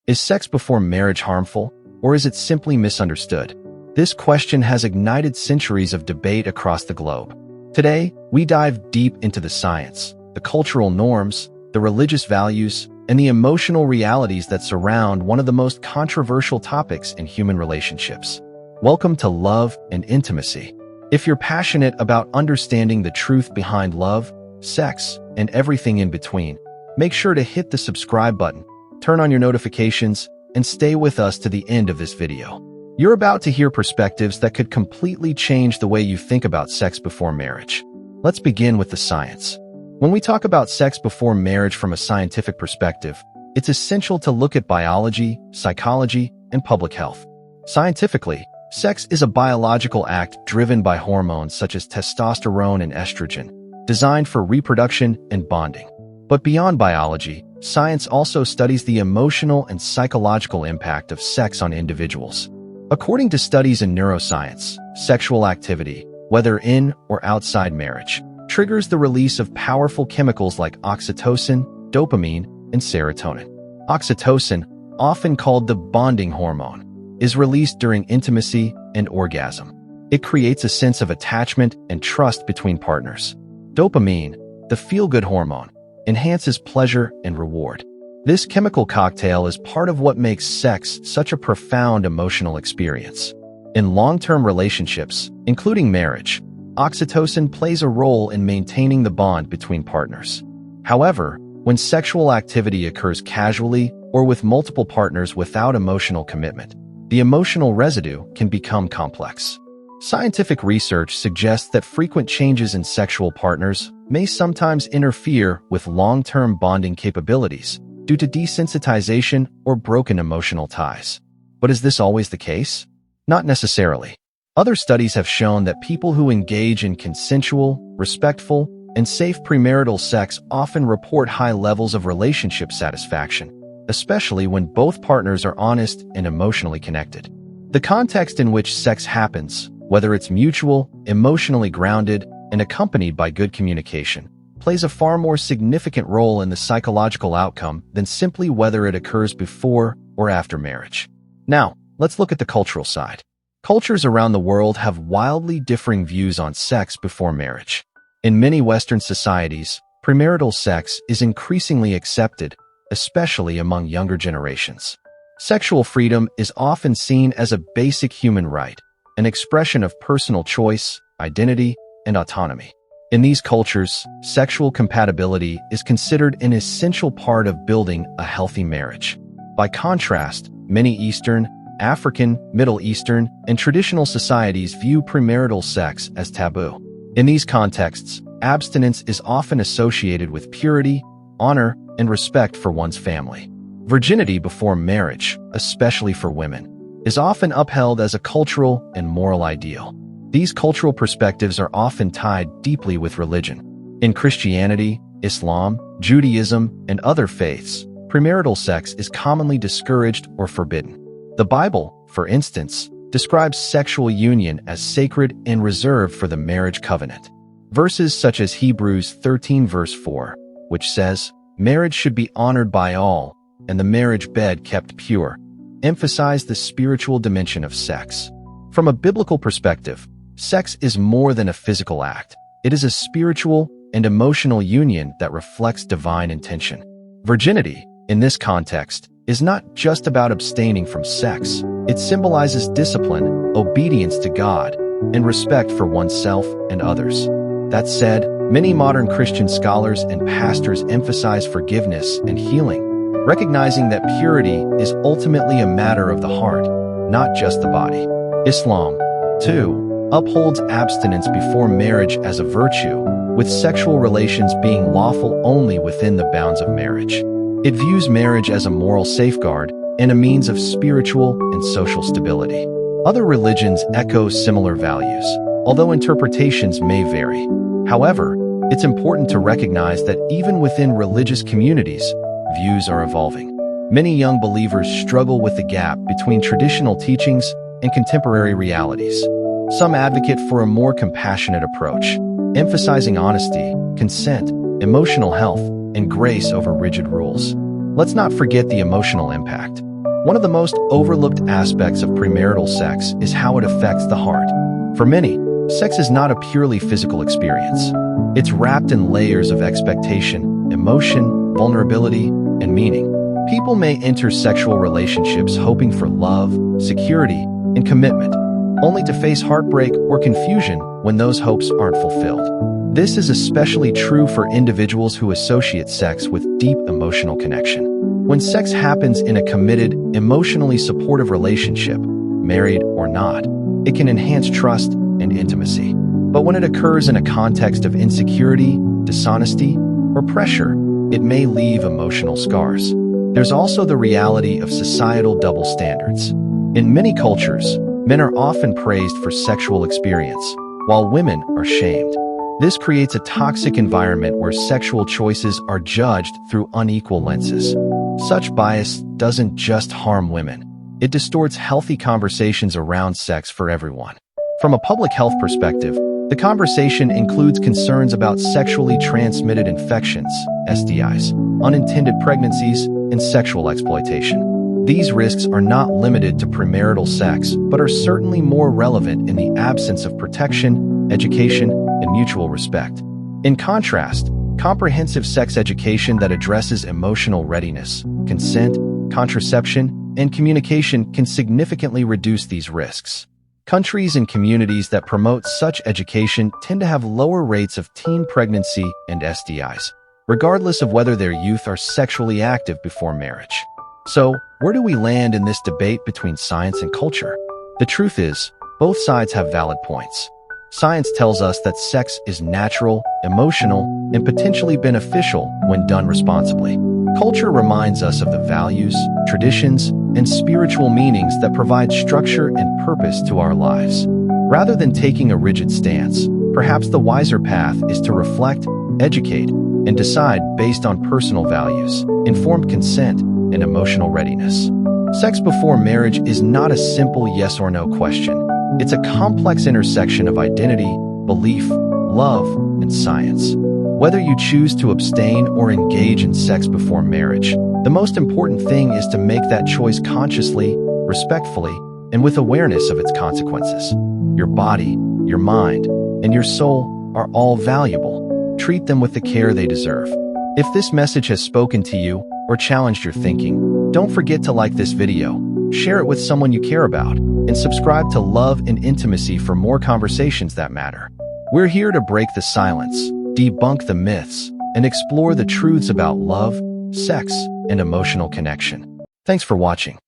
Is sex before marriage harmful, or is it simply misunderstood? This question has ignited centuries of debate across the globe. Today, we dive deep into the science, the cultural norms, the religious values, and the emotional realities that surround one of the most controversial topics in human relationships. Welcome to Love and Intimacy. If you're passionate about understanding the truth behind love, sex, and everything in between, make sure to hit the subscribe button, turn on your notifications, and stay with us to the end of this video. You're about to hear perspectives that could completely change the way you think about sex before marriage. Let's begin with the science. When we talk about sex before marriage from a scientific perspective, it's essential to look at biology, psychology, and public health. Scientifically, sex is a biological act driven by hormones such as testosterone and estrogen, designed for reproduction and bonding. But beyond biology, science also studies the emotional and psychological impact of sex on individuals. According to studies in neuroscience, sexual activity, whether in or outside marriage, triggers the release of powerful chemicals like oxytocin, dopamine, and serotonin. Oxytocin, often called the bonding hormone, is released during intimacy and orgasm. It creates a sense of attachment and trust between partners. Dopamine, the feel-good hormone, enhances pleasure and reward. This chemical cocktail is part of what makes sex such a profound emotional experience. In long-term relationships, including marriage, oxytocin plays a role in maintaining the bond between partners. However, when sexual activity occurs casually or with multiple partners without emotional commitment, the emotional residue can become complex. Scientific research suggests that frequent changes in sexual partners may sometimes interfere with long-term bonding capabilities due to desensitization or broken emotional ties. But is this always the case? Not necessarily. Other studies have shown that people who engage in consensual, respectful, and safe premarital sex often report high levels of relationship satisfaction, especially when both partners are honest and emotionally connected. The context in which sex happens, whether it's mutual, emotionally grounded, and accompanied by good communication, plays a far more significant role in the psychological outcome than simply whether it occurs before or after marriage. Now, let's look at the cultural side. Cultures around the world have wildly differing views on sex before marriage. In many Western societies, premarital sex is increasingly accepted, especially among younger generations. Sexual freedom is often seen as a basic human right, an expression of personal choice, identity, and autonomy. In these cultures, sexual compatibility is considered an essential part of building a healthy marriage. By contrast, many Eastern, African, Middle Eastern, and traditional societies view premarital sex as taboo. In these contexts, abstinence is often associated with purity, honor, and respect for one's family. Virginity before marriage, especially for women, is often upheld as a cultural and moral ideal. These cultural perspectives are often tied deeply with religion. In Christianity, Islam, Judaism, and other faiths, premarital sex is commonly discouraged or forbidden. The Bible, for instance, describes sexual union as sacred and reserved for the marriage covenant. Verses such as Hebrews 13 verse 4, which says, "Marriage should be honored by all, and the marriage bed kept pure," emphasize the spiritual dimension of sex. From a biblical perspective, sex is more than a physical act. It is a spiritual and emotional union that reflects divine intention. Virginity, in this context, is not just about abstaining from sex. It symbolizes discipline, obedience to God, and respect for oneself and others. That said, many modern Christian scholars and pastors emphasize forgiveness and healing, recognizing that purity is ultimately a matter of the heart, not just the body. Islam, too, upholds abstinence before marriage as a virtue, with sexual relations being lawful only within the bounds of marriage. It views marriage as a moral safeguard and a means of spiritual and social stability. Other religions echo similar values, although interpretations may vary. However, it's important to recognize that even within religious communities, views are evolving. Many young believers struggle with the gap between traditional teachings and contemporary realities. Some advocate for a more compassionate approach, emphasizing honesty, consent, emotional health, and grace over rigid rules. Let's not forget the emotional impact. One of the most overlooked aspects of premarital sex is how it affects the heart. For many, sex is not a purely physical experience. It's wrapped in layers of expectation, emotion, vulnerability, and meaning. People may enter sexual relationships hoping for love, security, and commitment, only to face heartbreak or confusion when those hopes aren't fulfilled. This is especially true for individuals who associate sex with deep emotional connection. When sex happens in a committed, emotionally supportive relationship, married or not, it can enhance trust and intimacy. But when it occurs in a context of insecurity, dishonesty, or pressure, it may leave emotional scars. There's also the reality of societal double standards. In many cultures, men are often praised for sexual experience, while women are shamed. This creates a toxic environment where sexual choices are judged through unequal lenses. Such bias doesn't just harm women. It distorts healthy conversations around sex for everyone. From a public health perspective, the conversation includes concerns about sexually transmitted infections, STIs, unintended pregnancies, and sexual exploitation. These risks are not limited to premarital sex, but are certainly more relevant in the absence of protection, education, and mutual respect. In contrast, comprehensive sex education that addresses emotional readiness, consent, contraception, and communication can significantly reduce these risks. Countries and communities that promote such education tend to have lower rates of teen pregnancy and STIs, regardless of whether their youth are sexually active before marriage. So, where do we land in this debate between science and culture? The truth is, both sides have valid points. Science tells us that sex is natural, emotional, and potentially beneficial when done responsibly. Culture reminds us of the values, traditions, and spiritual meanings that provide structure and purpose to our lives. Rather than taking a rigid stance, perhaps the wiser path is to reflect, educate, and decide based on personal values, informed consent, and emotional readiness. Sex before marriage is not a simple yes or no question. It's a complex intersection of identity, belief, love, and science. Whether you choose to abstain or engage in sex before marriage, the most important thing is to make that choice consciously, respectfully, and with awareness of its consequences. Your body, your mind, and your soul are all valuable. Treat them with the care they deserve. If this message has spoken to you or challenged your thinking, don't forget to like this video, share it with someone you care about, and subscribe to Love and Intimacy for more conversations that matter. We're here to break the silence, debunk the myths, and explore the truths about love, sex, and emotional connection. Thanks for watching.